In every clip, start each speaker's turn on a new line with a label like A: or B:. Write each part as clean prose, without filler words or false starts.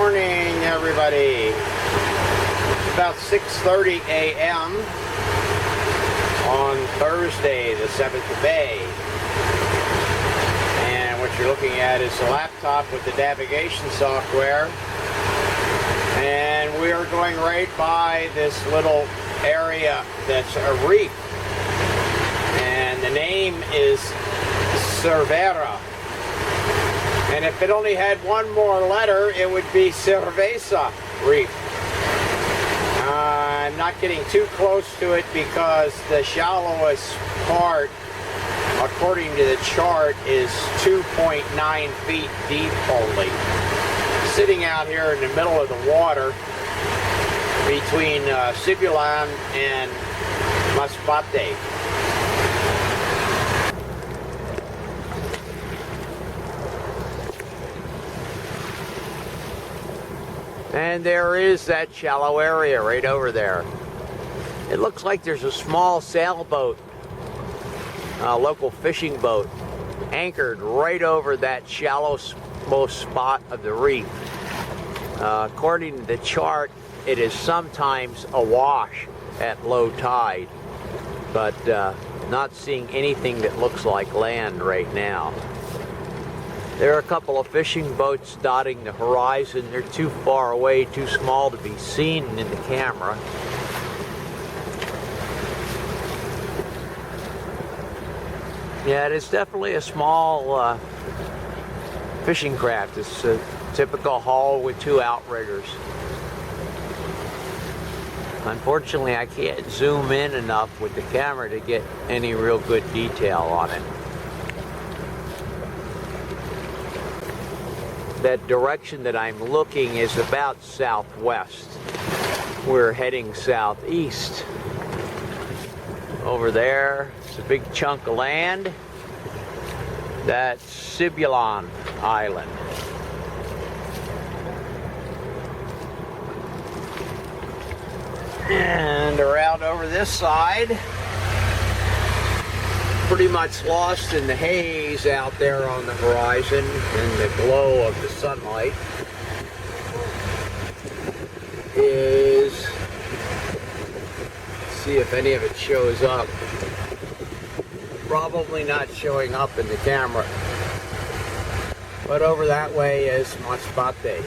A: morning, everybody. It's about 6:30 a.m. on Thursday, the 7th of May. And what you're looking at is a laptop with the navigation software. And we are going right by this little area that's a reef. And the name is Cervera. And if it only had one more letter, it would be Cerveza Reef. I'm not getting too close to it because the shallowest part, according to the chart, is 2.9 feet deep only. Sitting out here in the middle of the water between Sibulan and Masbate. And there is that shallow area right over there. It looks like there's a small sailboat, a local fishing boat, anchored right over that shallowest spot of the reef. According to the chart, it is sometimes awash at low tide, but not seeing anything that looks like land right now. There are a couple of fishing boats dotting the horizon. They're too far away, too small to be seen in the camera. Yeah, it is definitely a small fishing craft. It's a typical hull with two outriggers. Unfortunately, I can't zoom in enough with the camera to get any real good detail on it. That direction that I'm looking is about southwest. We're heading southeast. Over there, it's a big chunk of land. That's Sibulan Island. And around over this side, pretty much lost in the haze out there on the horizon and the glow of the sunlight, is, let's see if any of it shows up. Probably not showing up in the camera, but over that way is Masbate.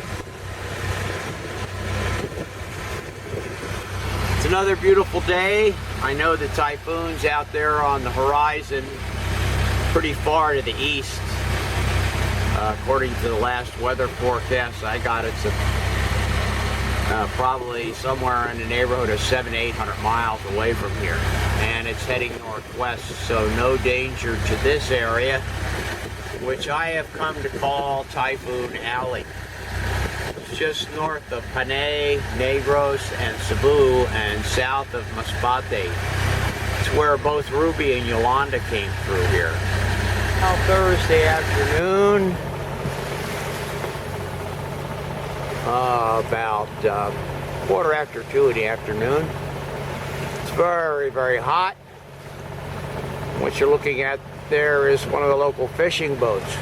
A: It's another beautiful day. I know the typhoon's out there on the horizon, pretty far to the east. According to the last weather forecast I got, it's probably somewhere in the neighborhood of 700-800 miles away from here. And it's heading northwest, so no danger to this area, which I have come to call Typhoon Alley. Just north of Panay, Negros, and Cebu, and south of Masbate. It's where both Ruby and Yolanda came through here. Now Thursday afternoon, about 2:15 in the afternoon. It's very, very hot. What you're looking at there is one of the local fishing boats.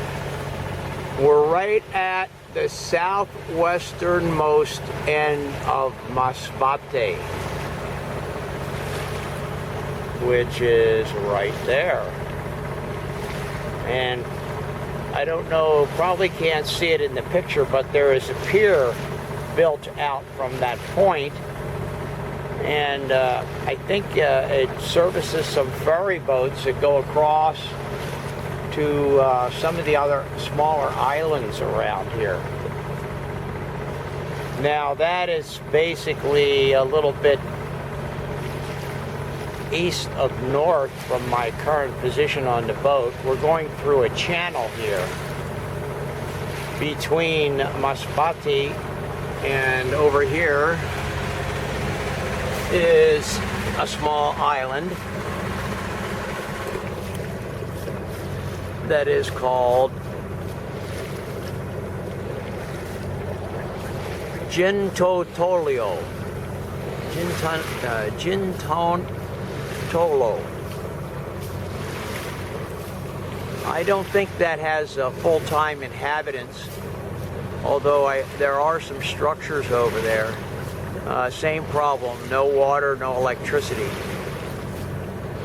A: We're right at the southwesternmost end of Masbate, which is right there. And I don't know, probably can't see it in the picture, but there is a pier built out from that point. And I think it services some ferry boats that go across to some of the other smaller islands around here. Now that is basically a little bit east of north from my current position on the boat. We're going through a channel here between Masbate and over here is a small island that is called Gintotolo. I don't think that has full-time inhabitants. although there are some structures over there. Same problem, no water, no electricity.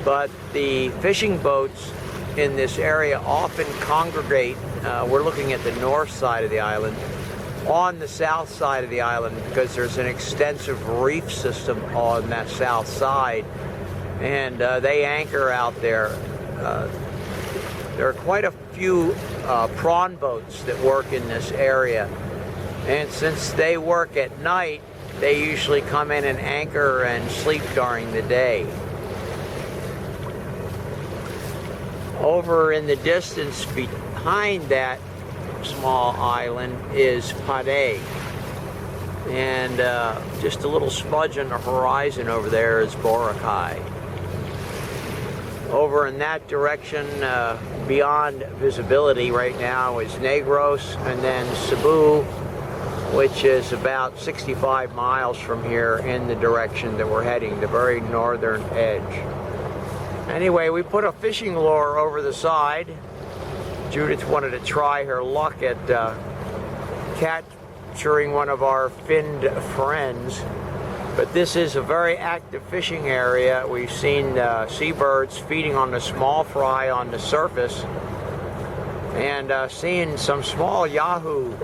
A: But the fishing boats in this area often congregate, we're looking at the north side of the island, on the south side of the island, because there's an extensive reef system on that south side, and they anchor out there. There are quite a few prawn boats that work in this area, and since they work at night, they usually come in and anchor and sleep during the day. Over in the distance behind that small island is Padé, and just a little smudge on the horizon over there is Boracay. Over in that direction, beyond visibility right now, is Negros, and then Cebu, which is about 65 miles from here in the direction that we're heading, the very northern edge. Anyway, we put a fishing lure over the side. Judith wanted to try her luck at capturing one of our finned friends. But this is a very active fishing area. We've seen seabirds feeding on the small fry on the surface, and seeing some small yahoo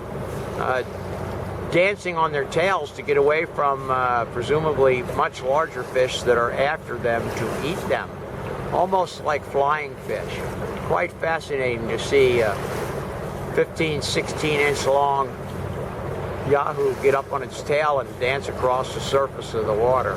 A: dancing on their tails to get away from presumably much larger fish that are after them to eat them. Almost like flying fish. Quite fascinating to see 15, 16-inch long yahoo get up on its tail and dance across the surface of the water.